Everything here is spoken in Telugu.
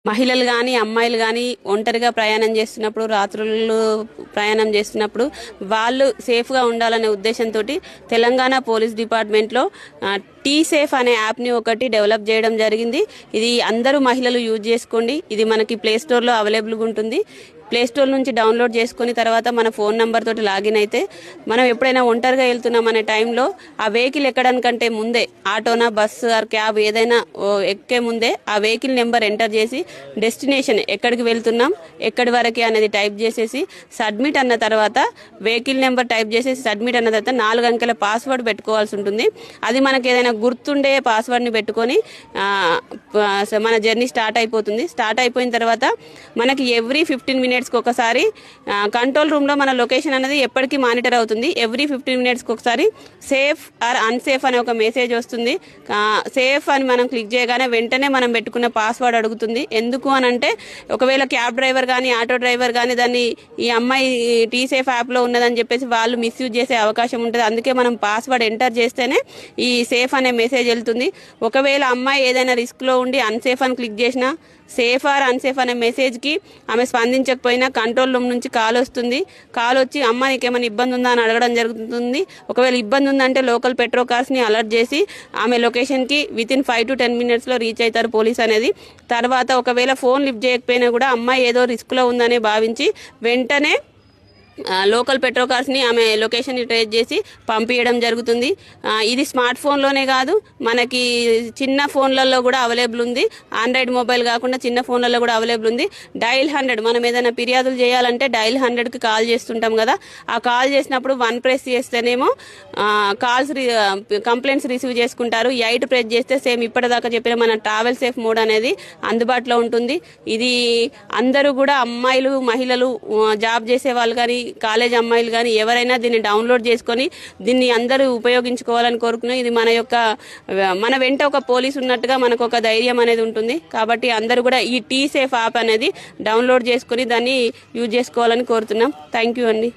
మహిళలు కానీ అమ్మాయిలు కానీ ఒంటరిగా ప్రయాణం చేస్తున్నప్పుడు రాత్రులు ప్రయాణం చేస్తున్నప్పుడు వాళ్ళు సేఫ్గా ఉండాలనే ఉద్దేశంతో తెలంగాణ పోలీస్ డిపార్ట్మెంట్లో టీ సేఫ్ అనే యాప్ని ఒకటి డెవలప్ చేయడం జరిగింది. ఇది అందరూ మహిళలు యూజ్ చేసుకోండి. ఇది మనకి ప్లే స్టోర్లో అవైలబుల్గా ఉంటుంది. ప్లే స్టోర్ నుంచి డౌన్లోడ్ చేసుకుని తర్వాత మన ఫోన్ నెంబర్ తోటి లాగిన్ అయితే మనం ఎప్పుడైనా ఒంటరిగా వెళ్తున్నాం అనే టైంలో ఆ వెహికల్ ఎక్కడానికంటే ముందే ఆటోనా బస్సు ఆర్ క్యాబ్ ఏదైనా ఎక్కే ముందే ఆ వెహికల్ నెంబర్ ఎంటర్ చేసి డెస్టినేషన్ ఎక్కడికి వెళ్తున్నాం ఎక్కడి వరకే అనేది టైప్ చేసేసి సబ్మిట్ అన్న తర్వాత వెహికల్ నెంబర్ టైప్ చేసేసి సబ్మిట్ అన్న తర్వాత 4 అంకెల పాస్వర్డ్ పెట్టుకోవాల్సి ఉంటుంది. అది మనకి ఏదైనా గుర్తుండే పాస్వర్డ్ని పెట్టుకొని మన జర్నీ స్టార్ట్ అయిపోతుంది. స్టార్ట్ అయిపోయిన తర్వాత మనకి ఎవ్రీ 15 మినిట్స్కి ఒకసారి కంట్రోల్ రూమ్లో మన లొకేషన్ అనేది ఎప్పటికీ మానిటర్ అవుతుంది. ఎవ్రీ 15 మినిట్స్కి ఒకసారి సేఫ్ ఆర్ అన్సేఫ్ అనే ఒక మెసేజ్ వస్తుంది. సేఫ్ అని మనం క్లిక్ చేయగానే వెంటనే మనం పెట్టుకున్న పాస్వర్డ్ అడుగుతుంది. ఎందుకు అని అంటే ఒకవేళ క్యాబ్ డ్రైవర్ కానీ ఆటో డ్రైవర్ కానీ దాన్ని ఈ అమ్మాయి టీ సేఫ్ యాప్లో ఉన్నదని చెప్పేసి వాళ్ళు మిస్యూజ్ చేసే అవకాశం ఉంటుంది. అందుకే మనం పాస్వర్డ్ ఎంటర్ చేస్తేనే ఈ సేఫ్ అనే మెసేజ్ వెళ్తుంది. ఒకవేళ అమ్మాయి ఏదైనా రిస్క్లో ఉండి అన్సేఫ్ అని క్లిక్ చేసినా సేఫ్ ఆర్ అన్సేఫ్ అనే మెసేజ్కి ఆమె స్పందించకపోయినా కంట్రోల్ రూమ్ నుంచి కాల్ వస్తుంది. కాల్ వచ్చి అమ్మ నీకేమైనా ఇబ్బంది ఉందా అని అడగడం జరుగుతుంది. ఒకవేళ ఇబ్బంది ఉందంటే లోకల్ పెట్రో కార్స్ని అలర్ట్ చేసి ఆమె లొకేషన్కి వితిన్ 5 to 10 మినిట్స్లో రీచ్ అవుతారు పోలీస్ అనేది. తర్వాత ఒకవేళ ఫోన్ లిఫ్ట్ చేయకపోయినా కూడా అమ్మాయి ఏదో రిస్క్లో ఉందని భావించి వెంటనే లోకల్ పెట్రో కార్స్ని ఆమె లొకేషన్ని ట్రేస్ చేసి పంపించడం జరుగుతుంది. ఇది స్మార్ట్ ఫోన్లోనే కాదు మనకి చిన్న ఫోన్లలో కూడా అవైలబుల్ ఉంది. ఆండ్రాయిడ్ మొబైల్ కాకుండా చిన్న ఫోన్లలో కూడా అవైలబుల్ ఉంది. డైల్ 100 మనం ఏదైనా ఫిర్యాదులు చేయాలంటే డైల్ 100కి కాల్ చేస్తుంటాం కదా. ఆ కాల్ చేసినప్పుడు 1 ప్రెస్ చేస్తేనేమో కంప్లైంట్స్ రిసీవ్ చేసుకుంటారు. 8 ప్రెస్ చేస్తే సేమ్ ఇప్పటిదాకా చెప్పిన మన ట్రావెల్ సేఫ్ మోడ్ అనేది అందుబాటులో ఉంటుంది. ఇది అందరూ కూడా అమ్మాయిలు మహిళలు జాబ్ చేసే వాళ్ళు కానీ కాలేజ్ అమ్మాయిలు కానీ ఎవరైనా దీన్ని డౌన్లోడ్ చేసుకొని దీన్ని అందరూ ఉపయోగించుకోవాలని కోరుకున్నాం. ఇది మన వెంట ఒక పోలీస్ ఉన్నట్టుగా మనకు ఒక ధైర్యం అనేది ఉంటుంది. కాబట్టి అందరూ కూడా ఈ టీ సేఫ్ యాప్ అనేది డౌన్లోడ్ చేసుకొని దాన్ని యూజ్ చేసుకోవాలని కోరుతున్నాం. థ్యాంక్ యూ అండి.